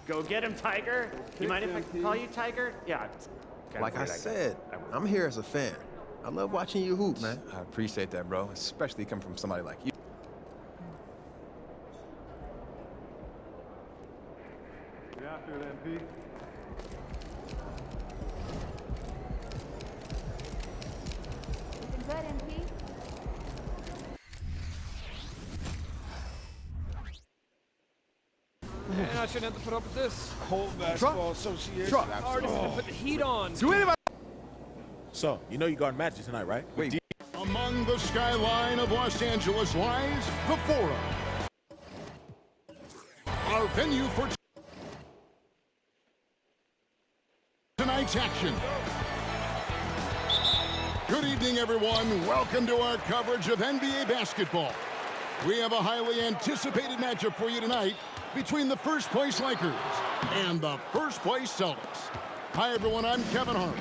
Go get him, Tiger. You mind if I call you Tiger? Yeah. Like I said, I'm here as a fan. I love watching you hoop, man. I appreciate that, bro, especially coming from somebody like you. Get after it, MP. Looking good, MP. And I shouldn't have to put up with this. Whole basketball association. Harden to put the heat on. Do anybody? So, you know you guard Magic tonight, right? Wait. Among the skyline of Los Angeles lies the Forum. Our venue for tonight's action. Good evening, everyone. Welcome to our coverage of NBA basketball. We have a highly anticipated matchup for you tonight between the first-place Lakers and the first-place Celtics. Hi, everyone. I'm Kevin Harden.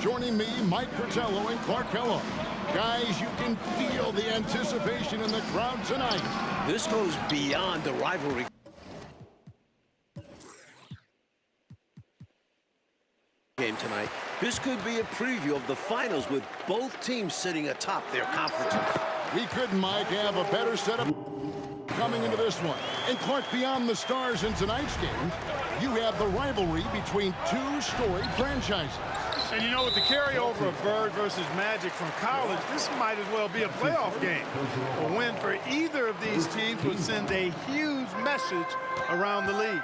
Joining me, Mike Fratello and Clark Kellogg. Guys, you can feel the anticipation in the crowd tonight. This goes beyond the rivalry. Game tonight. This could be a preview of the finals with both teams sitting atop their conferences. We couldn't, Mike, have a better setup coming into this one. And Clark, beyond the stars in tonight's game, you have the rivalry between two storied franchises. And you know, with the carryover of Bird versus Magic from college, this might as well be a playoff game. A win for either of these teams would send a huge message around the league.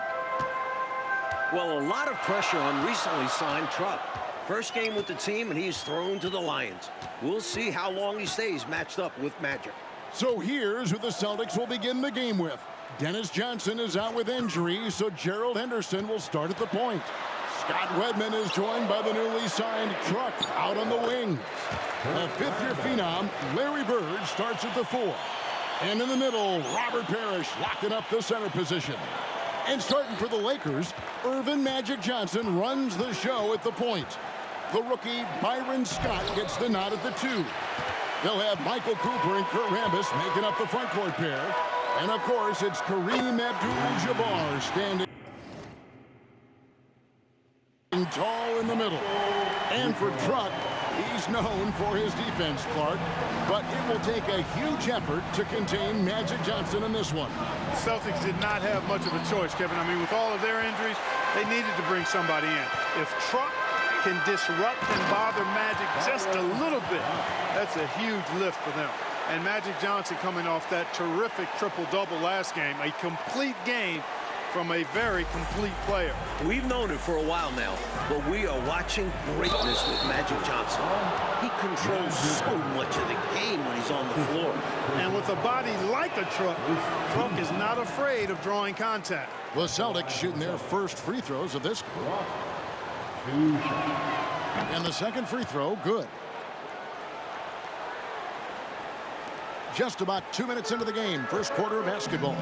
Well, a lot of pressure on recently signed Truck. First game with the team, and he's thrown to the Lions. We'll see how long he stays matched up with Magic. So here's who the Celtics will begin the game with. Dennis Johnson is out with injury, so Gerald Henderson will start at the point. Scott Wedman is joined by the newly signed Truck out on the wings. The fifth-year phenom, Larry Bird, starts at the 4. And in the middle, Robert Parrish locking up the center position. And starting for the Lakers, Irvin Magic Johnson runs the show at the point. The rookie, Byron Scott, gets the nod at the 2. They'll have Michael Cooper and Kurt Rambis making up the front court pair. And, of course, it's Kareem Abdul-Jabbar standing tall in the middle. And for Truck, he's known for his defense, Clark. But it will take a huge effort to contain Magic Johnson in this one. The Celtics did not have much of a choice, Kevin. I mean, with all of their injuries, they needed to bring somebody in. If Truck can disrupt and bother Magic just a little bit, that's a huge lift for them. And Magic Johnson coming off that terrific triple-double last game, a complete game from a very complete player. We've known it for a while now, but we are watching greatness with Magic Johnson. He controls so much of the game when he's on the floor. And with a body like a Truck, Truck is not afraid of drawing contact. The Celtics shooting their first free throws of this game. And the second free throw, good. Just about 2 minutes into the game, first quarter of basketball.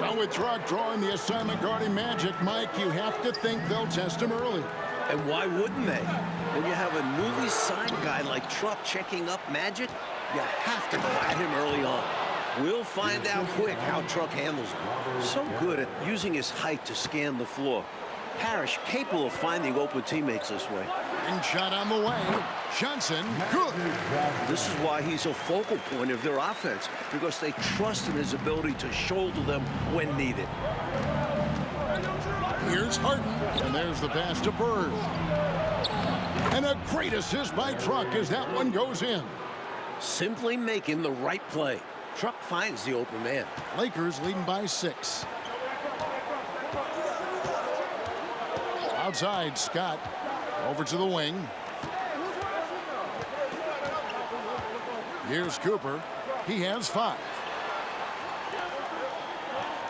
Well, with Truck drawing the assignment guarding Magic, Mike, you have to think they'll test him early. And why wouldn't they? When you have a newly signed guy like Truck checking up Magic, you have to go at him early on. We'll find out quick how Truck handles him. So good at using his height to scan the floor. Parrish capable of finding open teammates this way. And shot on the way. Johnson, good. This is why he's a focal point of their offense, because they trust in his ability to shoulder them when needed. Here's Harden, and there's the pass to Bird. And a great assist by Truck as that one goes in. Simply making the right play. Truck finds the open man. Lakers leading by 6. Outside, Scott over to the wing. Here's Cooper. He has 5.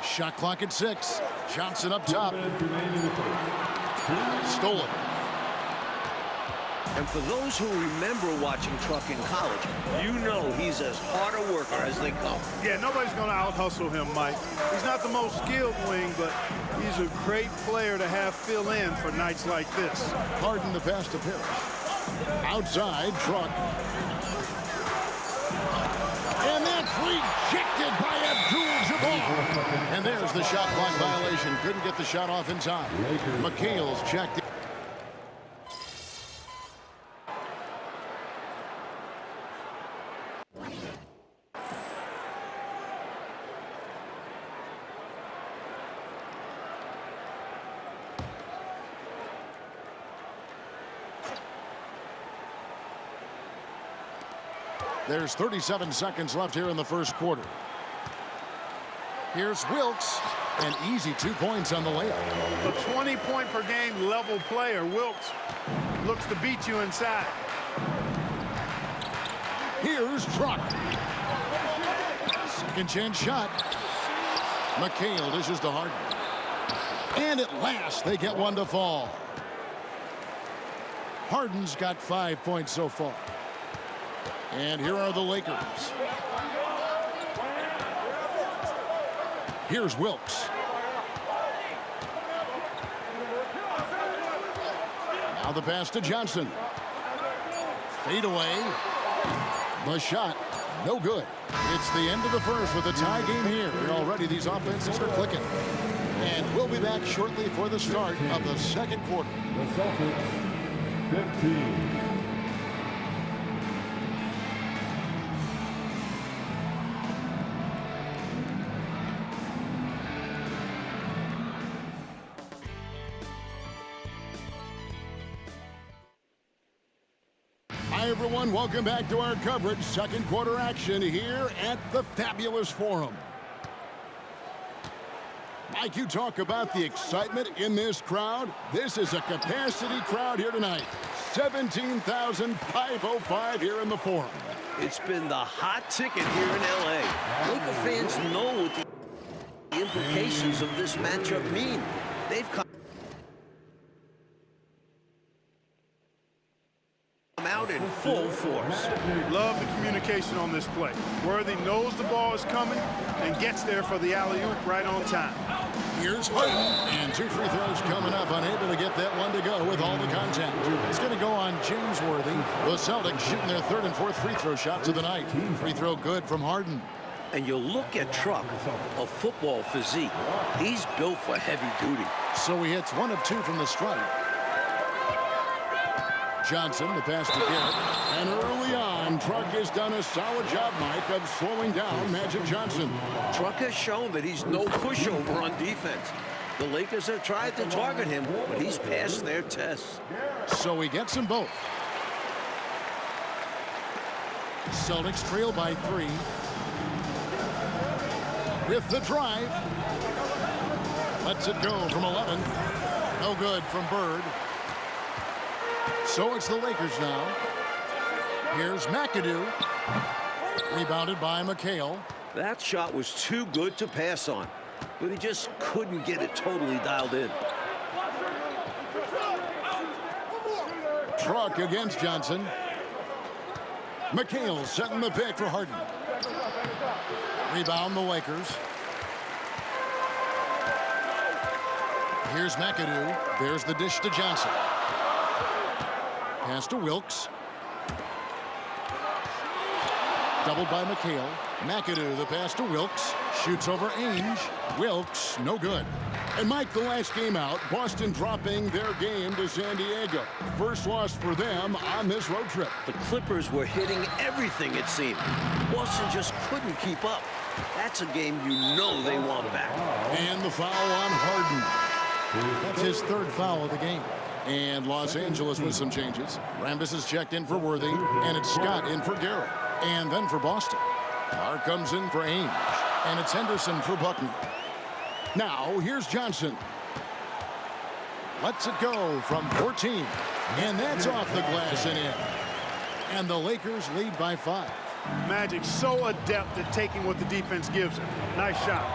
Shot clock at 6. Johnson up top. Stolen. And for those who remember watching Truck in college, you know he's as hard a worker as they come. Yeah, nobody's going to out-hustle him, Mike. He's not the most skilled wing, but he's a great player to have fill in for nights like this. Harden the pass to Parrish. Outside, Truck. And that's rejected by Abdul-Jabbar. And And there's the shot clock violation. Couldn't get the shot off in time. McHale's checked in. There's 37 seconds left here in the first quarter. Here's Wilkes. An easy 2 points on the layup. A 20-point-per-game level player. Wilkes looks to beat you inside. Here's Truck. Second chance shot. McHale dishes to Harden. And at last, they get one to fall. Harden's got 5 points so far. And here are the Lakers. Here's Wilkes. Now the pass to Johnson. Fade away. The shot, no good. It's the end of the first with a tie game here. And already these offenses are clicking. And we'll be back shortly for the start of the second quarter. The Celtics, 15. Hi, everyone. Welcome back to our coverage. Second quarter action here at the Fabulous Forum. Mike, you talk about the excitement in this crowd. This is a capacity crowd here tonight. 17,505 here in the Forum. It's been the hot ticket here in L.A. Laker fans know what the implications of this matchup mean. They've come out in full force. Love the communication on this play. Worthy knows the ball is coming and gets there for the alley-oop right on time. Here's Harden, and 2 free throws coming up, unable to get that one to go with all the contact. It's going to go on James Worthy. The Celtics shooting their 3rd and 4th free throw shots of the night. Free throw good from Harden. And you look at Truck, a football physique. He's built for heavy duty. So he hits 1 of 2 from the stripe. Johnson, the pass to Garrett. And early on, Truck has done a solid job, Mike, of slowing down Magic Johnson. Truck has shown that he's no pushover on defense. The Lakers have tried to target him, but he's passed their tests. So he gets them both. Celtics trail by 3. With the drive. Lets it go from 11. No good from Bird. So it's the Lakers now. Here's McAdoo. Rebounded by McHale. That shot was too good to pass on, but he just couldn't get it totally dialed in. Truck against Johnson. McHale setting the pick for Harden. Rebound the Lakers. Here's McAdoo. There's the dish to Johnson. Pass to Wilkes. Doubled by McHale. McAdoo, the pass to Wilkes. Shoots over Ainge. Wilkes, no good. And Mike, the last game out, Boston dropping their game to San Diego. First loss for them on this road trip. The Clippers were hitting everything, it seemed. Boston just couldn't keep up. That's a game you know they want back. And the foul on Harden. That's his 3rd foul of the game. And Los Angeles with some changes. Rambis is checked in for Worthy, and it's Scott in for Garrett. And then for Boston, Carr comes in for Ainge, and it's Henderson for Buckner. Now, here's Johnson. Lets it go from 14, and that's off the glass and in. And the Lakers lead by 5. Magic so adept at taking what the defense gives him. Nice shot.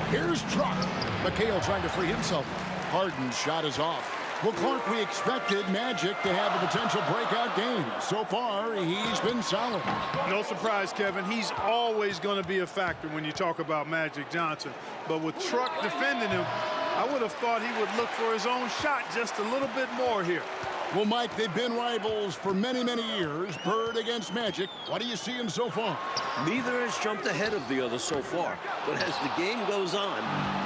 Here's Truck. McHale trying to free himself. Harden's shot is off. Well, Clark, we expected Magic to have a potential breakout game. So far, he's been solid. No surprise, Kevin. He's always going to be a factor when you talk about Magic Johnson. But with Truck defending him, I would have thought he would look for his own shot just a little bit more here. Well, Mike, they've been rivals for many, many years. Bird against Magic. What are you seeing so far? Neither has jumped ahead of the other so far. But as the game goes on,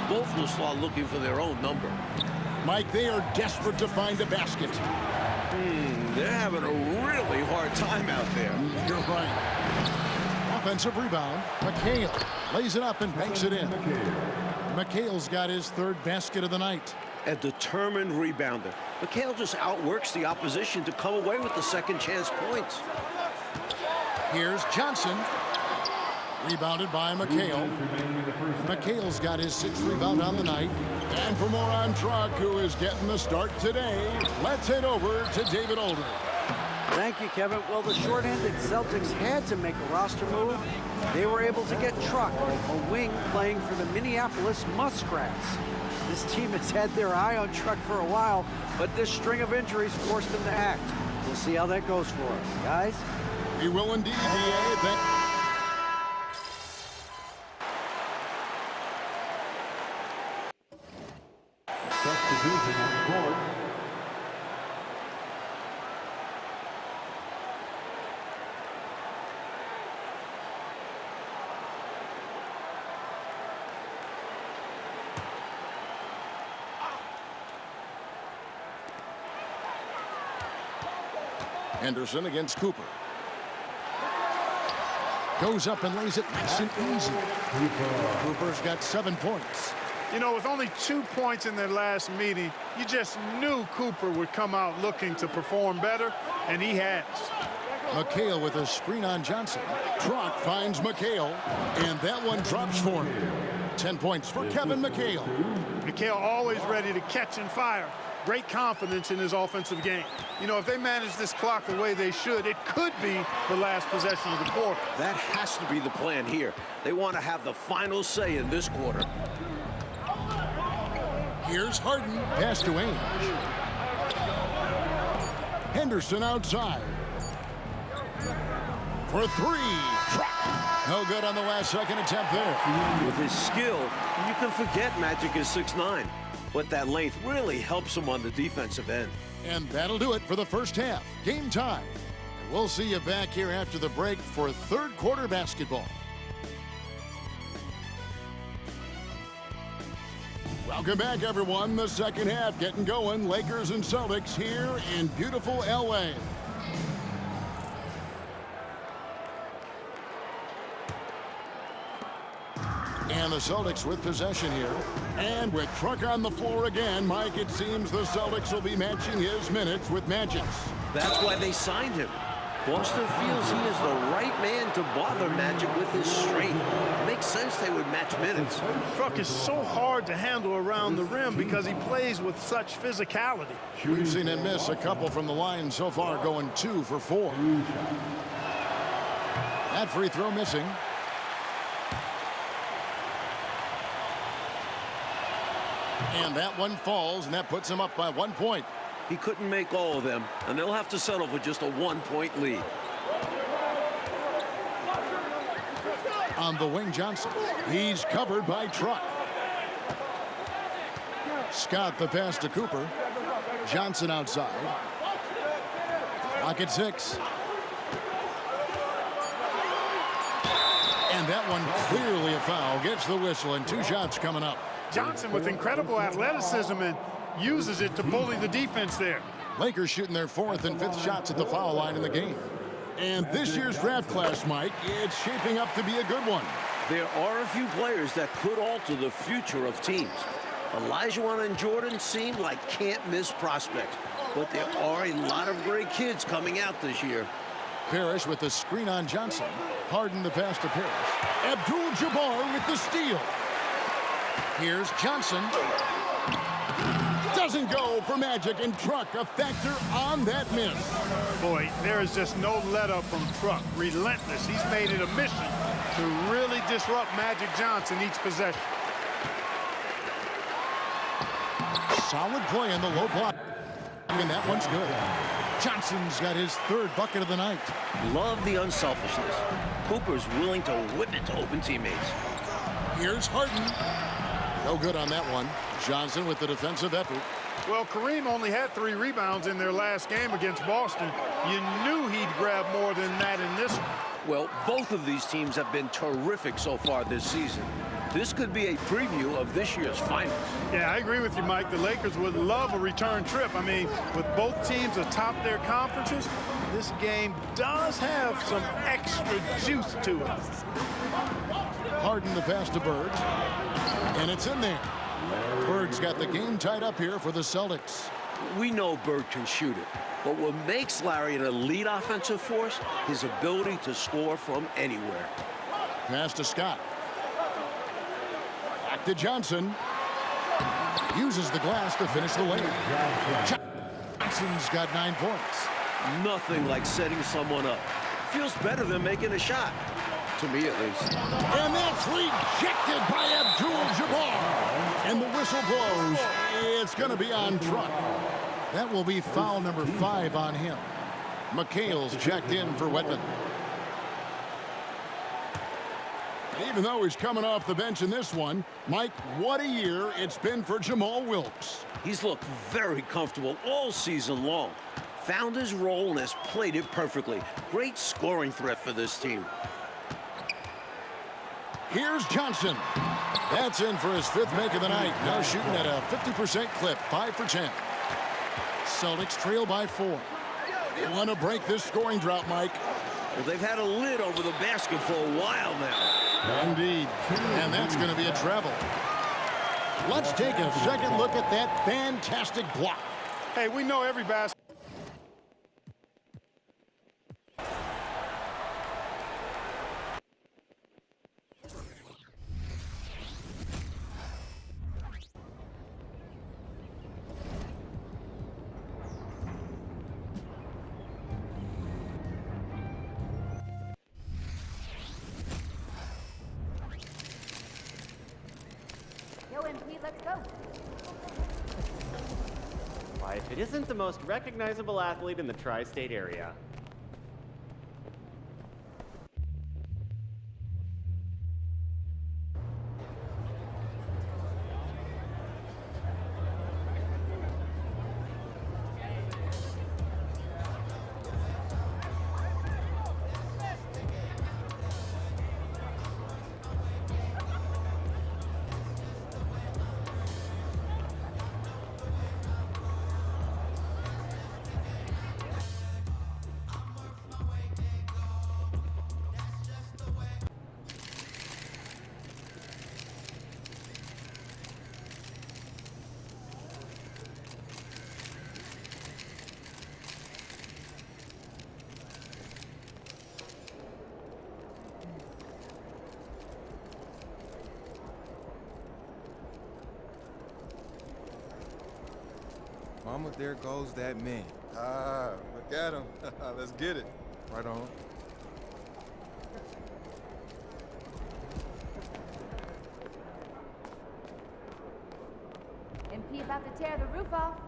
both will start looking for their own number. Mike, they are desperate to find a basket. They're having a really hard time out there. You're right. Offensive rebound. McHale lays it up and banks it in. McHale's got his third basket of the night. A determined rebounder. McHale just outworks the opposition to come away with the second chance points. Here's Johnson. Rebounded by McHale. McHale's got his 6th rebound on the night. And for more on Truck, who is getting the start today, let's head over to David Older. Thank you, Kevin. Well, the short-handed Celtics had to make a roster move. They were able to get Truck, a wing playing for the Minneapolis Muskrats. This team has had their eye on Truck for a while, but this string of injuries forced them to act. We'll see how that goes for them, guys. He will indeed be. Substitution on court. Henderson against Cooper. Goes up and lays it nice and easy. Cooper's got 7 points. You know, with only 2 points in their last meeting, you just knew Cooper would come out looking to perform better, and he has. McHale with a screen on Johnson. Truck finds McHale, and that one drops for him. 10 points for Kevin McHale. McHale always ready to catch and fire. Great confidence in his offensive game. You know, if they manage this clock the way they should, it could be the last possession of the quarter. That has to be the plan here. They want to have the final say in this quarter. Here's Harden, pass to Ainge. Henderson outside. For 3, Truck. No good on the last second attempt there. With his skill, you can forget Magic is 6'9", but that length really helps him on the defensive end. And that'll do it for the first half. Game time. And we'll see you back here after the break for third quarter basketball. Welcome back, everyone. The second half getting going. Lakers and Celtics here in beautiful LA. And the Celtics with possession here. And with Truck on the floor again, Mike, it seems the Celtics will be matching his minutes with Magic's. That's why they signed him. Boston feels he is the right man to bother Magic with his strength. Makes sense they would match minutes. Truck is so hard to handle around the rim because he plays with such physicality. We've seen him miss a couple from the line so far, going 2 for 4. That free throw missing. And that one falls, and that puts him up by 1 point. He couldn't make all of them, and they'll have to settle for just a 1-point lead. On the wing, Johnson. He's covered by Truck. Scott the pass to Cooper. Johnson outside. Clock at 6. And that one clearly a foul. Gets the whistle, and 2 shots coming up. Johnson with incredible athleticism and uses it to bully the defense there. Lakers shooting their 4th and 5th shots at the foul line in the game. And this year's draft class, Mike, it's shaping up to be a good one. There are a few players that could alter the future of teams. Olajuwon and Jordan seem like can't-miss prospects, but there are a lot of great kids coming out this year. Parrish with the screen on Johnson. Harden the pass to Parrish. Abdul-Jabbar with the steal. Here's Johnson. Doesn't go for Magic, and Truck a factor on that miss. Boy, there is just no let-up from Truck. Relentless. He's made it a mission to really disrupt Magic Johnson each possession. Solid play in the low block. And that one's good. Johnson's got his 3rd bucket of the night. Love the unselfishness. Cooper's willing to whip it to open teammates. Here's Harden. No good on that one. Johnson with the defensive effort. Well, Kareem only had 3 rebounds in their last game against Boston. You knew he'd grab more than that in this one. Well, both of these teams have been terrific so far this season. This could be a preview of this year's finals. Yeah, I agree with you, Mike. The Lakers would love a return trip. I mean, with both teams atop their conferences, this game does have some extra juice to it. Harden the pass to Bird. And it's in there. Bird's got the game tied up here for the Celtics. We know Bird can shoot it, but what makes Larry an elite offensive force, his ability to score from anywhere. Pass to Scott. Back to Johnson. Uses the glass to finish the layup. Johnson's got 9 points. Nothing like setting someone up. Feels better than making a shot. To me, at least. And that's rejected by Abdul-Jabbar. And the whistle blows. It's going to be on Truck. That will be foul number 5 on him. McHale's checked in for Wedman. And even though he's coming off the bench in this one, Mike, what a year it's been for Jamal Wilkes. He's looked very comfortable all season long. Found his role and has played it perfectly. Great scoring threat for this team. Here's Johnson. That's in for his 5th make of the night. Now shooting at a 50% clip, 5 for 10. Celtics trail by 4. They want to break this scoring drought, Mike. Well, they've had a lid over the basket for a while now. Indeed. And that's going to be a travel. Let's take a second look at that fantastic block. Hey, we know every basket. Let's go. Why, if it isn't the most recognizable athlete in the tri-state area. Mama, there goes that man. Ah, look at him. Let's get it. Right on. MP about to tear the roof off.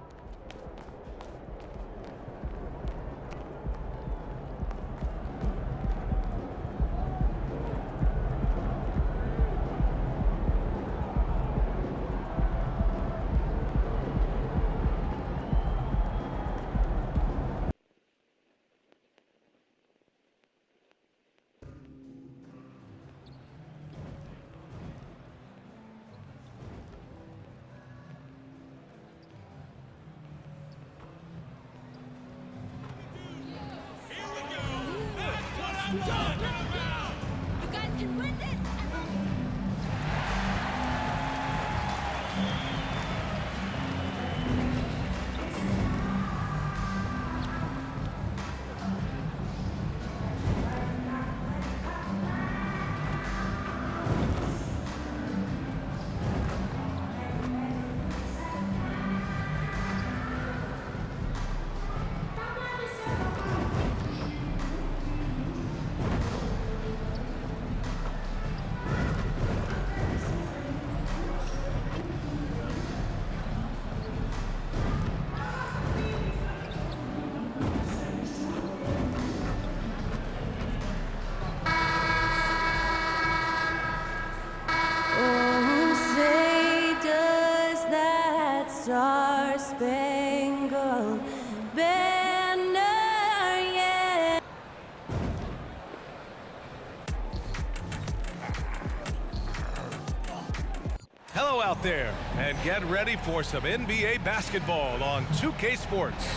Hello out there, and get ready for some NBA basketball on 2K Sports.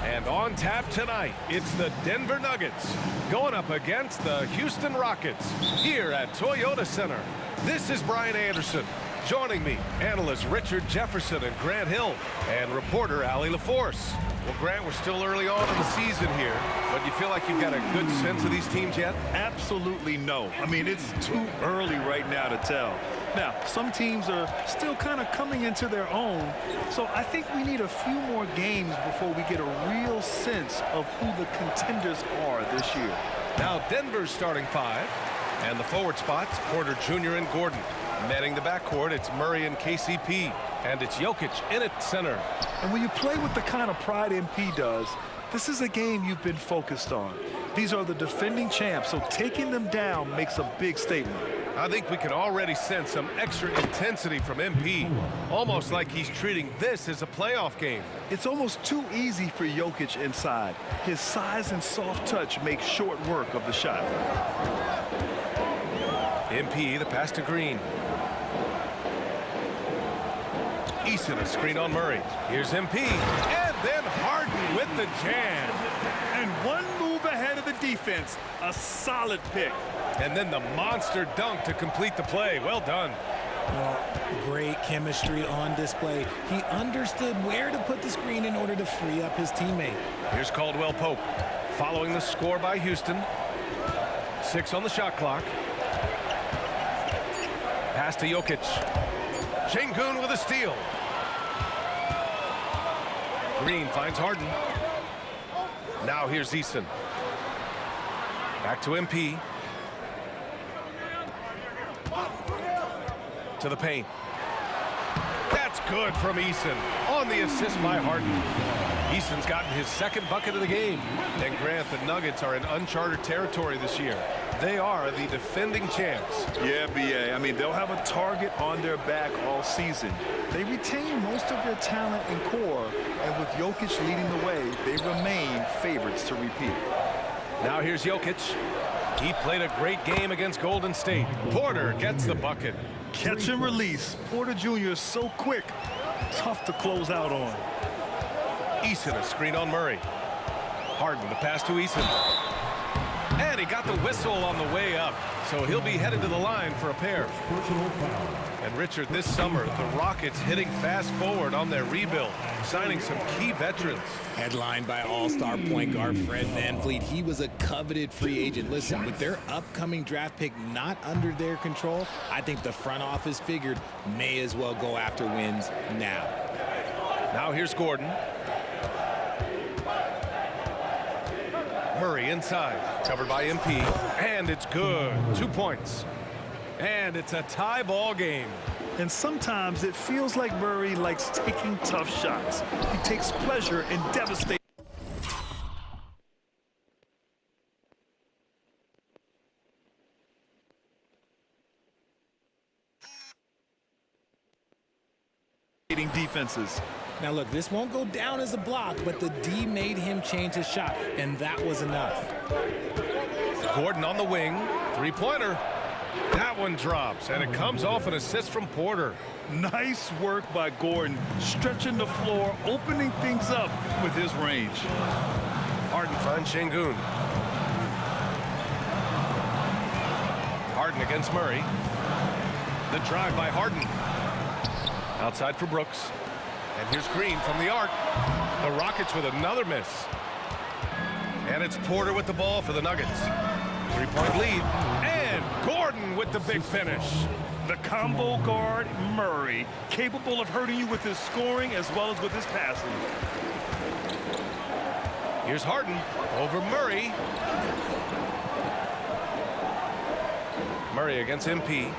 And on tap tonight, it's the Denver Nuggets going up against the Houston Rockets here at Toyota Center. This is Brian Anderson. Joining me, analysts Richard Jefferson and Grant Hill, and reporter Allie LaForce. Well, Grant, we're still early on in the season here, but you feel like you've got a good sense of these teams yet? Absolutely no. I mean, it's too early right now to tell. Now, some teams are still kind of coming into their own, so I think we need a few more games before we get a real sense of who the contenders are this year. Now, Denver's starting five, and the forward spots, Porter Jr. and Gordon. Manning the backcourt, it's Murray and KCP, and it's Jokic in at center. And when you play with the kind of pride MP does, this is a game you've been focused on. These are the defending champs, so taking them down makes a big statement. I think we can already sense some extra intensity from MP, almost like he's treating this as a playoff game. It's almost too easy for Jokic inside. His size and soft touch make short work of the shot. MP, the pass to Green. Eason, a screen on Murray. Here's MP, and then Harden with the jam. And one move ahead of the defense. A solid pick. And then the monster dunk to complete the play. Well done. Well, great chemistry on display. He understood where to put the screen in order to free up his teammate. Here's Caldwell Pope following the score by Houston. 6 on the shot clock. Pass to Jokic. Şengün with a steal. Green finds Harden. Now here's Eason. Back to MP. To the paint. That's good from Eason on the assist by Harden. Eason's gotten his second bucket of the game. And Grant, the Nuggets are in uncharted territory this year. They are the defending champs. Yeah, BA. I mean, they'll have a target on their back all season. They retain most of their talent and core, and with Jokic leading the way, they remain favorites to repeat. Now here's Jokic. He played a great game against Golden State. Porter gets the bucket. Catch and release. Porter Jr. is so quick. Tough to close out on. Eason, a screen on Murray. Harden, the pass to Eason. And he got the whistle on the way up, so he'll be headed to the line for a pair. And Richard, this summer, the Rockets hitting fast forward on their rebuild, signing some key veterans. Headlined by all-star point guard Fred VanVleet, he was a coveted free agent. Listen, with their upcoming draft pick not under their control, I think the front office figured may as well go after wins now. Now here's Gordon. Murray inside, covered by MP, and it's good. 2 points. And it's a tie ball game. And sometimes it feels like Murray likes taking tough shots. He takes pleasure in devastating. Defenses. Now look, this won't go down as a block, but the D made him change his shot, and that was enough. Gordon on the wing, three-pointer. That one drops, and it comes off an assist from Porter. Nice work by Gordon, stretching the floor, opening things up with his range. Harden finds Şengün. Harden against Murray. The drive by Harden. Outside for Brooks. And here's Green from the arc. The Rockets with another miss. And it's Porter with the ball for the Nuggets. 3-point lead. And Gordon with the big finish. The combo guard, Murray, capable of hurting you with his scoring as well as with his passing. Here's Harden over Murray. Murray against MP.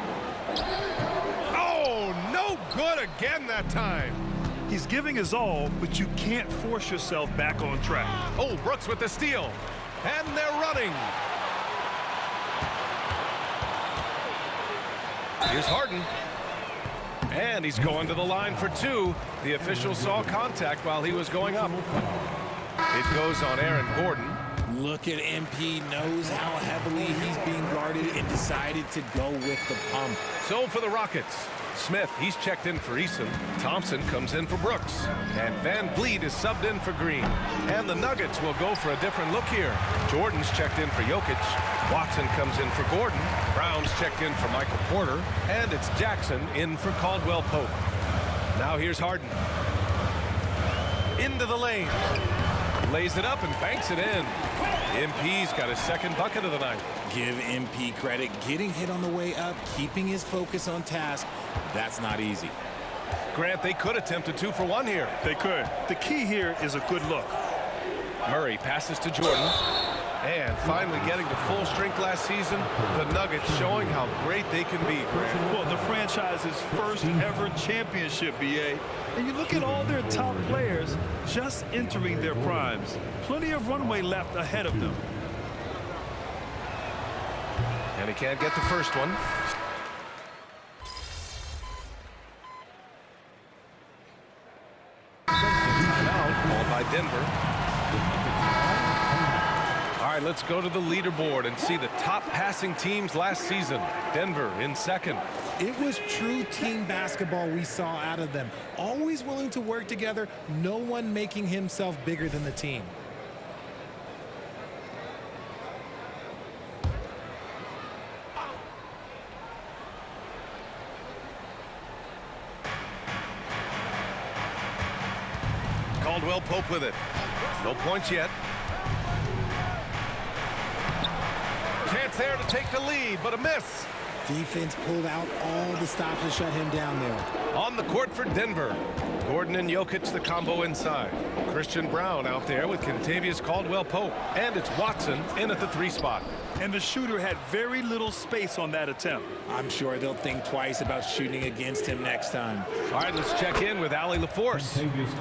Oh, no good again that time. He's giving his all, but you can't force yourself back on track. Oh, Brooks with the steal. And they're running. Here's Harden. And he's going to the line for two. The official saw contact while he was going up. It goes on Aaron Gordon. Look at MP, knows how heavily he's being guarded and decided to go with the pump. So for the Rockets, Smith, he's checked in for Eason. Thompson comes in for Brooks. And Van Vliet is subbed in for Green. And the Nuggets will go for a different look here. Jordan's checked in for Jokic. Watson comes in for Gordon. Brown's checked in for Michael Porter. And it's Jackson in for Caldwell Pope. Now here's Harden. Into the lane. Lays it up and banks it in. MP's got his second bucket of the night. Give MP credit. Getting hit on the way up, keeping his focus on task, that's not easy. Grant, they could attempt a 2 for 1 here. They could. The key here is a good look. Murray passes to Jordan. And finally getting to full strength last season, the Nuggets showing how great they can be, Grant. Well, the franchise's first ever championship, BA. And you look at all their top players just entering their primes. Plenty of runway left ahead of them. And he can't get the first one. Timeout called by Denver. All right, let's go to the leaderboard and see the top passing teams last season. Denver in second. It was true team basketball we saw out of them. Always willing to work together, no one making himself bigger than the team. Caldwell Pope with it. No points yet. Chance there to take the lead, but a miss. Defense pulled out all the stops to shut him down there. On the court for Denver. Gordon and Jokic, the combo inside. Christian Brown out there with Kentavious Caldwell-Pope. And it's Watson in at the 3 spot. And the shooter had very little space on that attempt. I'm sure they'll think twice about shooting against him next time. All right, let's check in with Allie LaForce.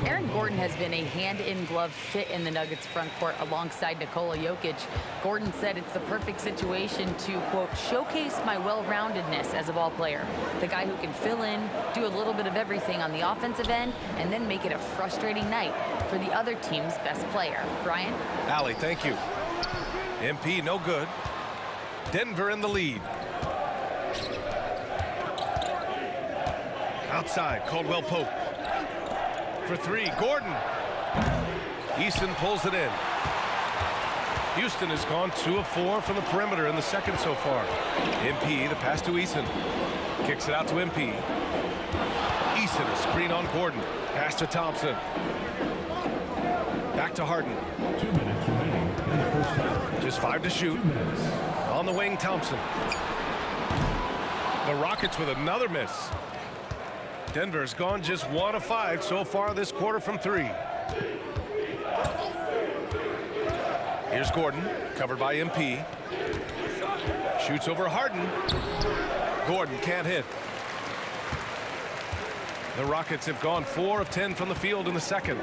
Aaron Gordon has been a hand-in-glove fit in the Nuggets front court alongside Nikola Jokic. Gordon said it's the perfect situation to, quote, showcase my well-roundedness as a ball player. The guy who can fill in, do a little bit of everything on the offensive end, and then make it a frustrating night for the other team's best player. Brian? Allie, thank you. MP no good. Denver in the lead. Outside, Caldwell Pope. For 3, Gordon. Eason pulls it in. Houston has gone 2 of 4 from the perimeter in the second so far. MP, the pass to Eason. Kicks it out to MP. Eason, a screen on Gordon. Pass to Thompson. Back to Harden. 2 minutes remaining in the first half. Just 5 to shoot. On the wing, Thompson. The Rockets with another miss. Denver's gone just 1 of 5 so far this quarter from 3. Here's Gordon, covered by MP. Shoots over Harden. Gordon can't hit. The Rockets have gone 4 of 10 from the field in the second.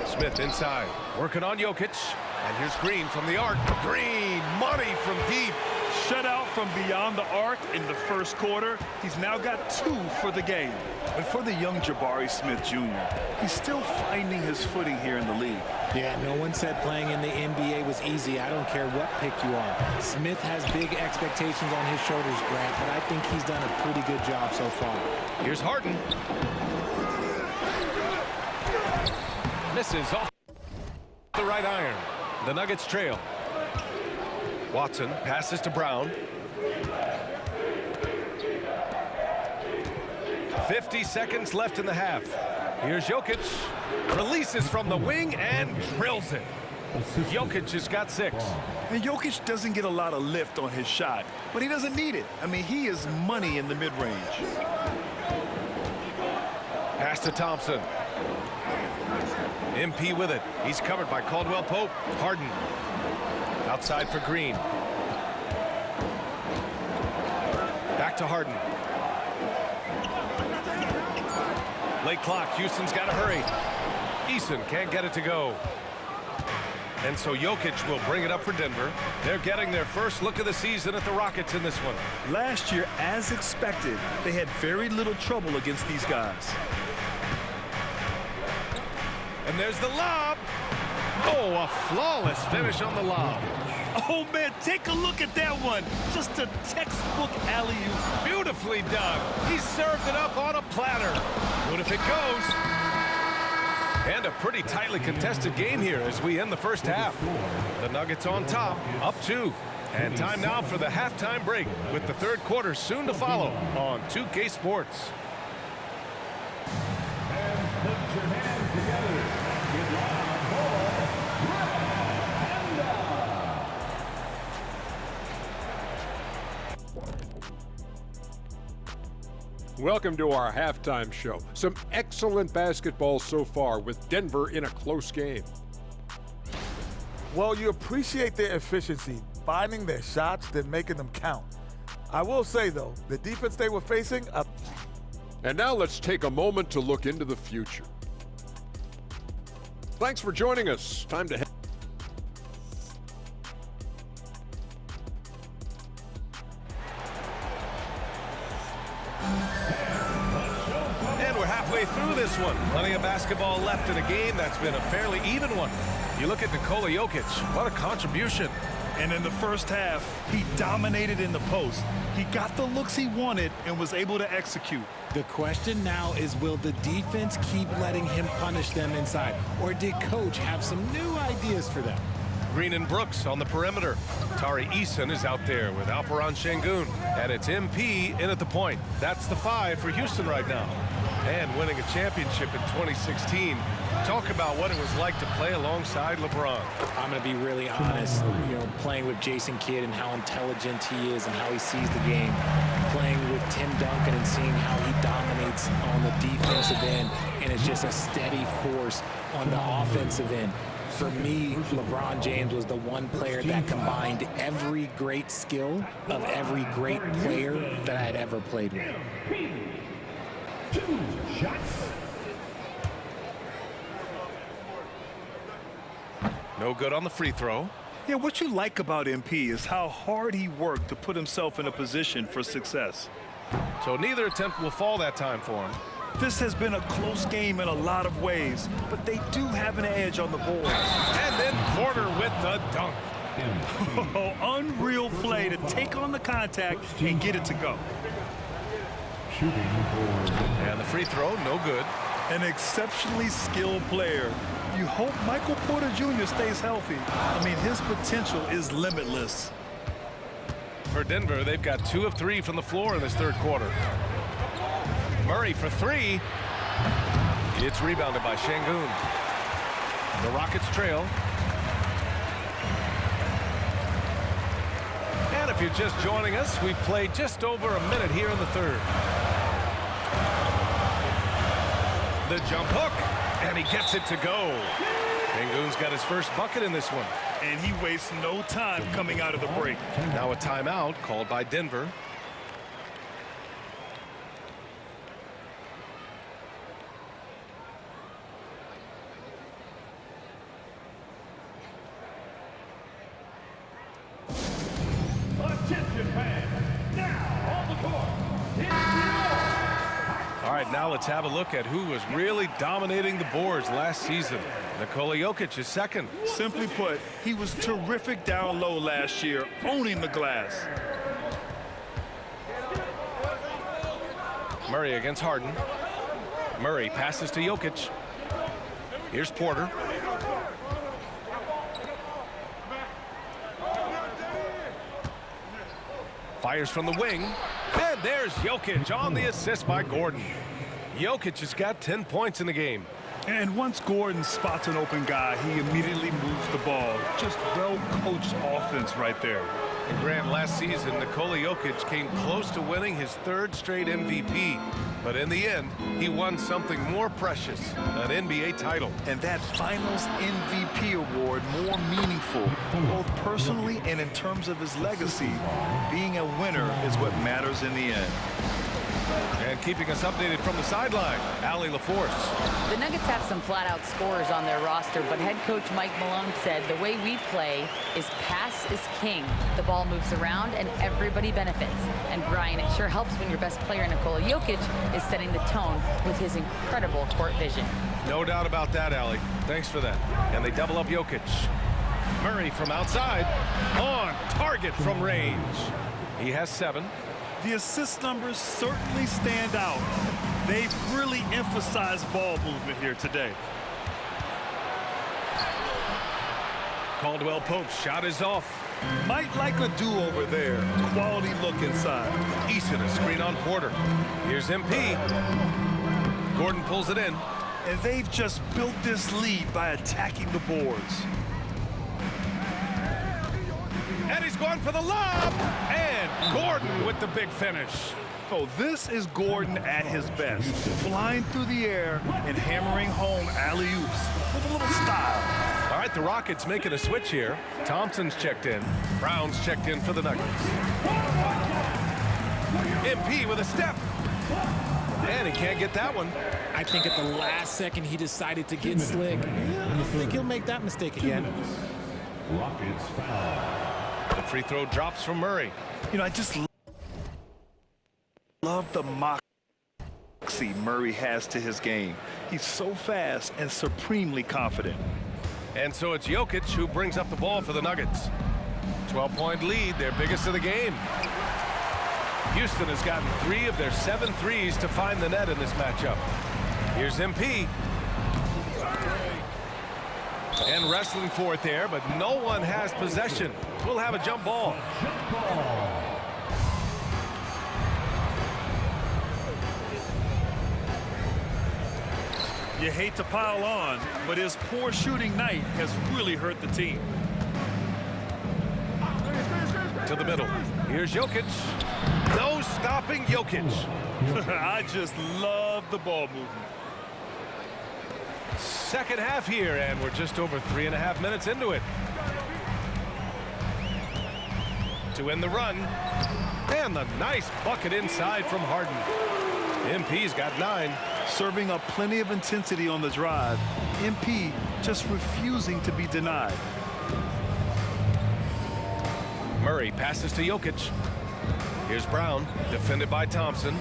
Smith inside, working on Jokic. And here's Green from the arc. Green, money from deep. Shut out from beyond the arc in the first quarter. He's now got 2 for the game. But for the young Jabari Smith Jr., he's still finding his footing here in the league. Yeah, no one said playing in the NBA was easy. I don't care what pick you are. Smith has big expectations on his shoulders, Grant, but I think he's done a pretty good job so far. Here's Harden. Misses off the right iron. The Nuggets trail. Watson passes to Brown. 50 seconds left in the half. Here's Jokic. Releases from the wing and drills it. Jokic has got 6. And Jokic doesn't get a lot of lift on his shot, but he doesn't need it. I mean, he is money in the mid-range. Pass to Thompson. MP with it. He's covered by Caldwell Pope. Harden. Outside for Green. Back to Harden. Late clock. Houston's got to hurry. Eason can't get it to go. And so Jokic will bring it up for Denver. They're getting their first look of the season at the Rockets in this one. Last year, as expected, they had very little trouble against these guys. And there's the lob. Oh, a flawless finish on the lob. Oh, man, take a look at that one. Just a textbook alley-oop. Beautifully done. He served it up on a platter. What if it goes? And a pretty tightly contested game here as we end the first half. The Nuggets on top, up 2. And time now for the halftime break with the third quarter soon to follow on 2K Sports. Welcome to our halftime show. Some excellent basketball so far with Denver in a close game. Well, you appreciate their efficiency, finding their shots, then making them count. I will say, though, the defense they were facing... And now let's take a moment to look into the future. Thanks for joining us. Time to head. And we're halfway through this one. Plenty of basketball left in a game that's been a fairly even one. You look at Nikola Jokic, what a contribution. And in the first half, he dominated in the post. He got the looks he wanted and was able to execute. The question now is, will the defense keep letting him punish them inside? Or did Coach have some new ideas for them? Green and Brooks on the perimeter. Tari Eason is out there with Alperon Şengün. And it's MP in at the point. That's the 5 for Houston right now. And winning a championship in 2016. Talk about what it was like to play alongside LeBron. I'm going to be really honest, playing with Jason Kidd and how intelligent he is and how he sees the game. Playing with Tim Duncan and seeing how he dominates on the defensive end and is just a steady force on the offensive end. For me, LeBron James was the one player that combined every great skill of every great player that I had ever played with. 2 shots. No good on the free throw. Yeah, what you like about MP is how hard he worked to put himself in a position for success. So neither attempt will fall that time for him. This has been a close game in a lot of ways, but they do have an edge on the board. And then Porter with the dunk. Oh, unreal play to take on the contact and get it to go. And the free throw, no good. An exceptionally skilled player. You hope Michael Porter Jr. stays healthy. I mean, his potential is limitless. For Denver, they've got 2 of 3 from the floor in this third quarter. Murray for 3. It's rebounded by Şengün. The Rockets trail. And if you're just joining us, we've played just over a minute here in the third. The jump hook, and he gets it to go. Şengün's got his first bucket in this one. And he wastes no time coming out of the break. Now a timeout called by Denver. All right, now let's have a look at who was really dominating the boards last season. Nikola Jokic is second. Simply put, he was terrific down low last year, owning the glass. Murray against Harden. Murray passes to Jokic. Here's Porter. Fires from the wing. And there's Jokic on the assist by Gordon. Jokic has got 10 points in the game. And once Gordon spots an open guy, he immediately moves the ball. Just well-coached offense right there. And Grant, last season, Nikola Jokic came close to winning his 3rd straight MVP. But in the end, he won something more precious, an NBA title. And that Finals MVP award more meaningful, both personally and in terms of his legacy. Being a winner is what matters in the end. And keeping us updated from the sideline, Allie LaForce. The Nuggets have some flat-out scorers on their roster, but head coach Mike Malone said the way we play is pass is king. The ball moves around and everybody benefits. And Brian, it sure helps when your best player, Nikola Jokic, is setting the tone with his incredible court vision. No doubt about that, Allie. Thanks for that. And they double up Jokic. Murray from outside. On target from range. He has 7. The assist numbers certainly stand out. They've really emphasized ball movement here today. Caldwell Pope's shot is off. Might like a do-over there. Quality look inside. Eason a screen on Porter. Here's MP. Gordon pulls it in. And they've just built this lead by attacking the boards. And he's going for the lob. And Gordon with the big finish. Oh, this is Gordon at his best. Flying through the air and hammering home alley-oops with a little style. All right, the Rockets making a switch here. Thompson's checked in. Brown's checked in for the Nuggets. MP with a step. And he can't get that one. I think at the last second he decided to get slick. I don't think he'll make that mistake again. Rockets foul. The free throw drops from Murray. You know, I just love the moxie Murray has to his game. He's so fast and supremely confident. And so it's Jokic who brings up the ball for the Nuggets. 12-point lead, their biggest of the game. Houston has gotten 3 of their 7 threes to find the net in this matchup. Here's MP. And wrestling for it there, but no one has possession. We'll have a jump ball. You hate to pile on, but his poor shooting night has really hurt the team. To the middle. Here's Jokic. No stopping Jokic. I just love the ball movement. Second half here, and we're just over 3.5 minutes into it. To end the run. And the nice bucket inside from Harden. MP's got 9. Serving up plenty of intensity on the drive. MP just refusing to be denied. Murray passes to Jokic. Here's Brown, defended by Thompson.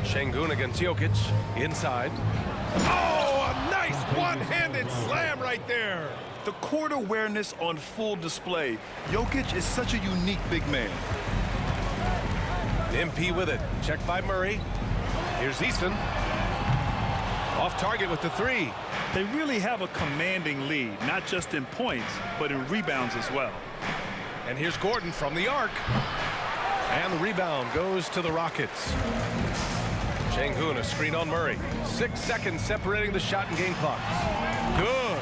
Şengün against Jokic, inside. Oh, a nice one-handed slam right there. The court awareness on full display. Jokic is such a unique big man. MP with it, checked by Murray. Here's Eason. Off target with the 3. They really have a commanding lead, not just in points, but in rebounds as well. And here's Gordon from the arc. And the rebound goes to the Rockets. Şengün a screen on Murray. 6 seconds separating the shot and game clocks. Good.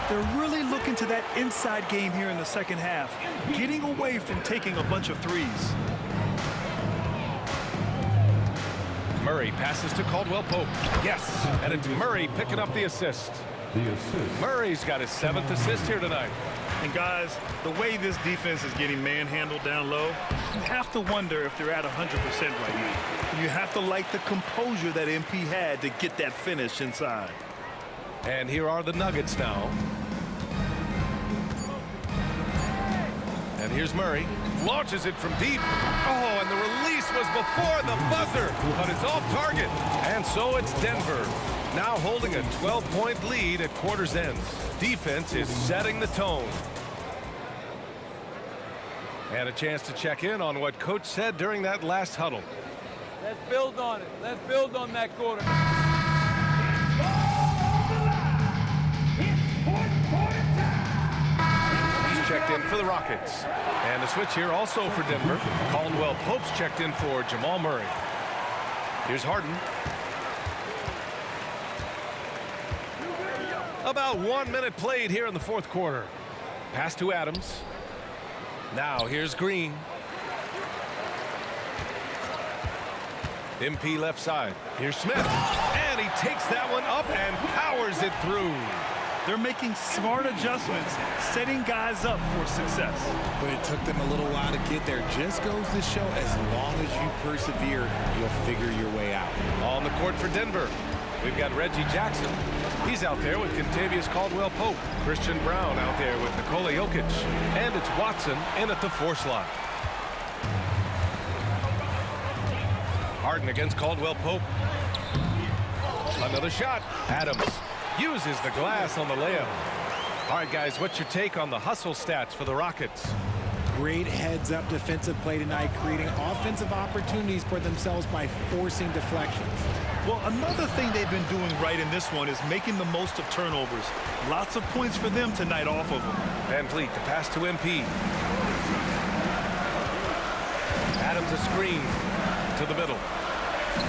They're really looking to that inside game here in the second half, getting away from taking a bunch of threes. Murray passes to Caldwell Pope. Yes, and it's Murray picking up the assist. Murray's got his 7th assist here tonight. And guys, the way this defense is getting manhandled down low, you have to wonder if they're at 100% right now. You have to like the composure that MP had to get that finish inside. And here are the Nuggets now. And here's Murray. Launches it from deep. Oh, and the release was before the buzzer, but it's off target. And so it's Denver, now holding a 12-point lead at quarter's ends. Defense is setting the tone. And a chance to check in on what Coach said during that last huddle. Let's build on it. Let's build on that quarter. He's checked in for the Rockets. And a switch here also for Denver. Caldwell Pope's checked in for Jamal Murray. Here's Harden. About 1 minute played here in the fourth quarter. Pass to Adams. Now here's Green. MP left side. Here's Smith. And he takes that one up and powers it through. They're making smart adjustments, setting guys up for success. But it took them a little while to get there. Just goes to show, as long as you persevere, you'll figure your way out. On the court for Denver, we've got Reggie Jackson. He's out there with Kentavious Caldwell-Pope. Christian Brown out there with Nikola Jokic. And it's Watson in at the 4 slot. Harden against Caldwell-Pope. Another shot. Adams uses the glass on the layup. All right, guys, what's your take on the hustle stats for the Rockets? Great heads-up defensive play tonight, creating offensive opportunities for themselves by forcing deflections. Well, another thing they've been doing right in this one is making the most of turnovers. Lots of points for them tonight off of them. Van Vliet, the pass to MP. Adams a screen to the middle.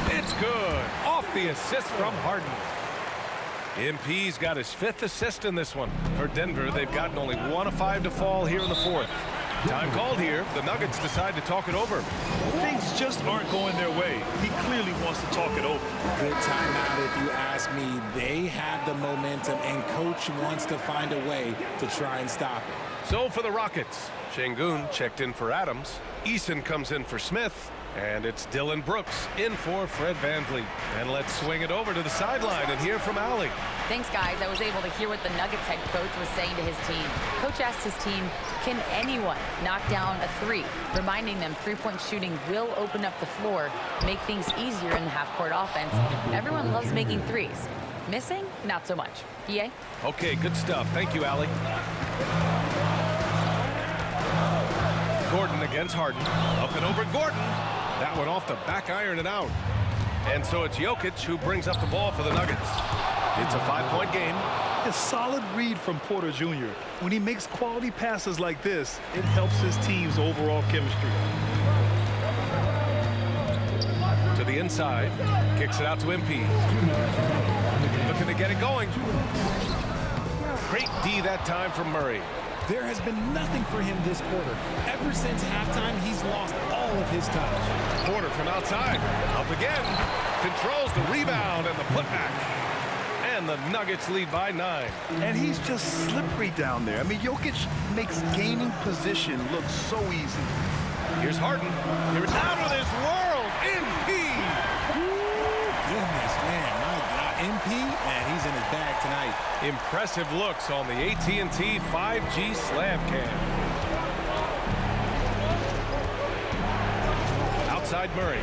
It's good. Off the assist from Harden. MP's got his 5th assist in this one. For Denver, they've gotten only 1 of 5 to fall here in the 4th. Time called here. The Nuggets decide to talk it over. Things just aren't going their way. He clearly wants to talk it over. Good timeout if you ask me. They have the momentum, and Coach wants to find a way to try and stop it. So for the Rockets, Şengün checked in for Adams. Eason comes in for Smith. And it's Dylan Brooks in for Fred VanVleet. And let's swing it over to the sideline and hear from Allie. Thanks, guys. I was able to hear what the Nuggets head coach was saying to his team. Coach asked his team, can anyone knock down a 3? Reminding them three-point shooting will open up the floor, make things easier in the half-court offense. Everyone loves making 3s. Missing? Not so much. EA? Okay, good stuff. Thank you, Allie. Gordon against Harden. Up and over Gordon. That one off the back iron and out. And so it's Jokic who brings up the ball for the Nuggets. It's a 5-point game. A solid read from Porter Jr. When he makes quality passes like this, it helps his team's overall chemistry. To the inside. Kicks it out to MP. Looking to get it going. Great D that time from Murray. There has been nothing for him this quarter. Ever since halftime, he's lost all of his touch. Porter from outside. Up again. Controls the rebound and the putback. And the Nuggets lead by 9. And he's just slippery down there. I mean, Jokic makes gaining position look so easy. Here's Harden. Here it's out of this world. MP. Goodness, man. My God. MP, and he's in his bag tonight. Impressive looks on the AT&T 5G Slam Cam. Outside Murray.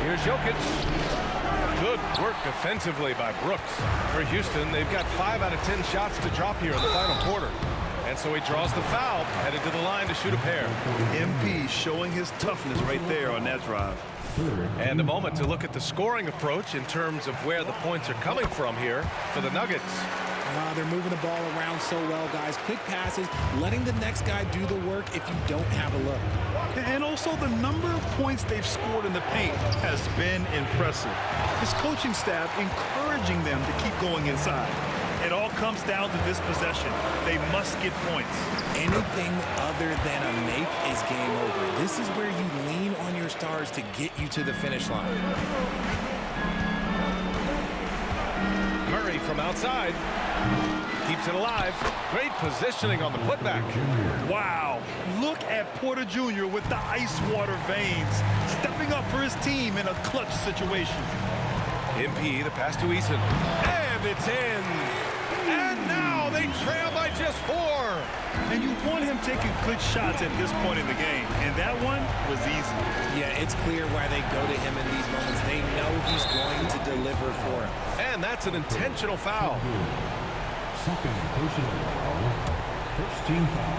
Here's Jokic. Good work defensively by Brooks. For Houston, they've got 5 out of 10 shots to drop here in the final quarter. And so he draws the foul, headed to the line to shoot a pair. MP showing his toughness right there on that drive. And a moment to look at the scoring approach in terms of where the points are coming from here for the Nuggets. They're moving the ball around so well, guys. Quick passes, letting the next guy do the work if you don't have a look. And also the number of points they've scored in the paint has been impressive. His coaching staff encouraging them to keep going inside. It all comes down to this possession. They must get points. Anything other than a make is game over. This is where you lean on your stars to get you to the finish line. Murray from outside. Keeps it alive. Great positioning on the putback. Wow. Look at Porter Jr. with the ice water veins. Stepping up for his team in a clutch situation. MP, the pass to Eason. And it's in. And now they trail by just 4. And you want him taking good shots at this point in the game. And that one was easy. Yeah, it's clear why they go to him in these moments. They know he's going to deliver for him. And that's an intentional foul. Second personal foul. First team foul.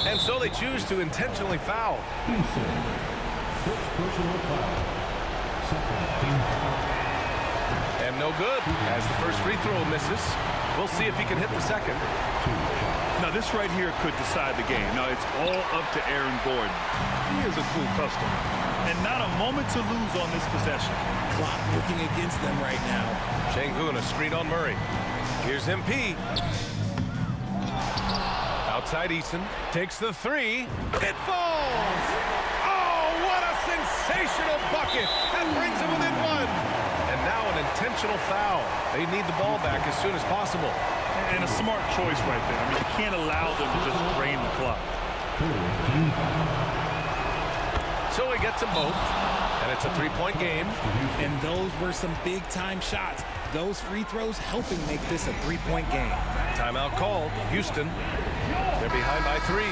And so they choose to intentionally foul. First personal foul. Second team foul. And no good as the first free throw misses. We'll see if he can hit the second. Now this right here could decide the game. Now it's all up to Aaron Gordon. He is a cool customer. And not a moment to lose on this possession. Clock working against them right now. Şengün, a screen on Murray. Here's MP. Outside Eason. Takes the 3. It falls! Oh, what a sensational bucket! That brings him within 1. And now an intentional foul. They need the ball back as soon as possible. And a smart choice right there. I mean, you can't allow them to just drain the clock. So he gets them both. And it's a 3-point game. And those were some big-time shots. Those free throws helping make this a 3-point game. Timeout called. Houston. They're behind by 3.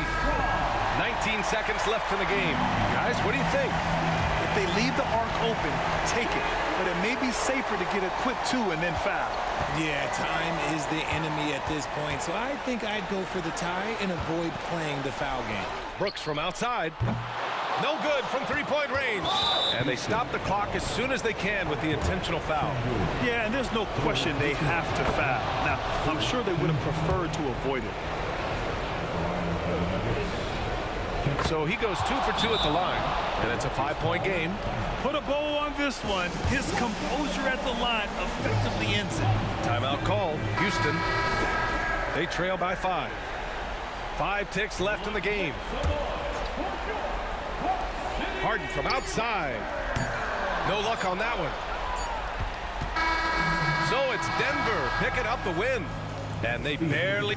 19 seconds left in the game. Guys, what do you think? If they leave the arc open, take it. But it may be safer to get a quick 2 and then foul. Yeah, time is the enemy at this point, so I think I'd go for the tie and avoid playing the foul game. Brooks from outside. No good from three-point range. And they stop the clock as soon as they can with the intentional foul. Yeah, and there's no question they have to foul. Now, I'm sure they would have preferred to avoid it. So he goes 2 for 2 at the line, and it's a 5-point game. Put a bow on this one. His composure at the line effectively ends it. Timeout call, Houston. They trail by 5. 5 ticks left in the game. Harden from outside. No luck on that one. So it's Denver picking up the win. And they barely...